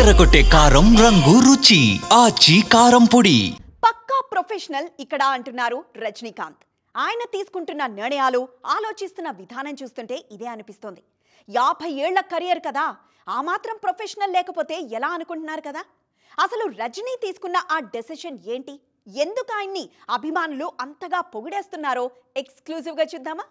అదరగొట్టే కారం రంగు రుచి ఆచి కారం పొడి. పక్కా ప్రొఫెషనల్ ఇక్కడ అంటున్నారు రజనీకాంత్. ఆయన తీసుకుంటున్న నిర్ణయాలు, ఆలోచిస్తున్న విధానం చూస్తుంటే ఇదే అనిపిస్తోంది. 50 ఏళ్ల కెరీర్ కదా, ఆ మాత్రం ప్రొఫెషనల్ లేకపోతే ఎలా అనుకుంటున్నారు కదా. అసలు రజనీ తీసుకున్న ఆ డెసిషన్ ఏంటి, ఎందుకు ఆయన్ని అభిమానులు అంతగా పొగిడేస్తున్నారో ఎక్స్క్లూజివ్గా చూద్దామా.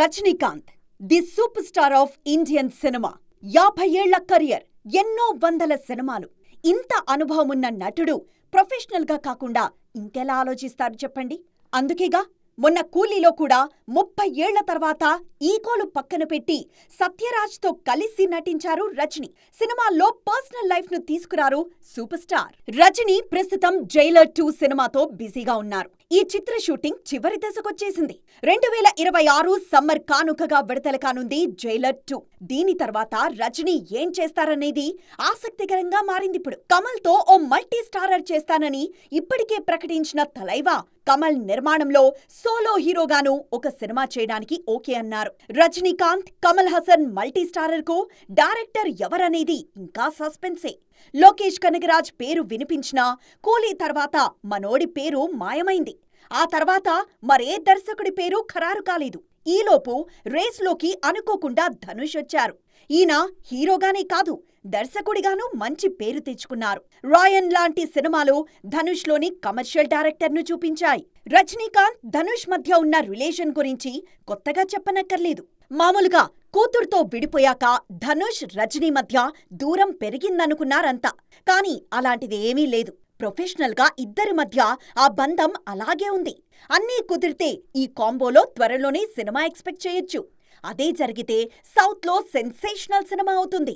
Rajinikanth the super star of Indian cinema. 50 ఏళ్ల కెరియర్, ఎన్నో వందల సినిమాలు. ఇంత అనుభవం ఉన్న నటుడు ప్రొఫెషనల్ గా కాకుండా ఇంకెలా ఆలోచిస్తారు చెప్పండి. అందుకేగా మొన్న కూలీలో కూడా 30 ఏళ్ల తర్వాత ఈగోలు పక్కన పెట్టి సత్యరాజ్తో కలిసి నటించారు రజనీ. సినిమాల్లో పర్సనల్ లైఫ్ ను తీసుకురారు సూపర్ స్టార్. రజనీ ప్రస్తుతం జైలర్ 2 సినిమాతో బిజీగా ఉన్నారు. ఈ చిత్ర షూటింగ్ చివరి దశకొచ్చేసింది. 2026 సమ్మర్ కానుకగా విడుదల కానుంది జైలర్ 2. దీని తర్వాత రజనీ ఏం చేస్తారనేది ఆసక్తికరంగా మారింది. ఇప్పుడు కమల్ తో ఓ మల్టీ స్టారర్ చేస్తానని ఇప్పటికే ప్రకటించిన తలైవా కమల్ నిర్మాణంలో సోలో హీరోగాను ఒక సినిమా చేయడానికి ఓకే అన్నారు. రజనీకాంత్, కమల్ హాసన్ మల్టీ స్టారర్ కు డైరెక్టర్ ఎవరనేది ఇంకా సస్పెన్సే. లోకేష్ కనగరాజ్ పేరు వినిపించినా కూలీ తర్వాత మనోడి పేరు మాయమైంది. ఆ తర్వాత మరే దర్శకుడి పేరు ఖరారు కాలేదు. ఈలోపు రేస్లోకి అనుకోకుండా ధనుష్ వచ్చారు. ఈయన హీరోగానే కాదు, దర్శకుడిగాను మంచి పేరు తెచ్చుకున్నారు. రాయన్ లాంటి సినిమాలు ధనుష్లోని కమర్షియల్ డైరెక్టర్ను చూపించాయి. రజనీకాంత్, ధనుష్ మధ్య ఉన్న రిలేషన్ గురించి కొత్తగా చెప్పనక్కర్లేదు. మామూలుగా కూతురుతో విడిపోయాక ధనుష్, రజనీ మధ్య దూరం పెరిగిందనుకున్నారంతా. కానీ అలాంటిది ఏమీ లేదు. ప్రొఫెషనల్ గా ఇద్దరి మధ్య ఆ బంధం అలాగే ఉంది. అన్నీ కుదిరితే ఈ కాంబోలో త్వరలోనే సినిమా ఎక్స్పెక్ట్ చేయొచ్చు. అదే జరిగితే సౌత్ లో సెన్సేషనల్ సినిమా అవుతుంది.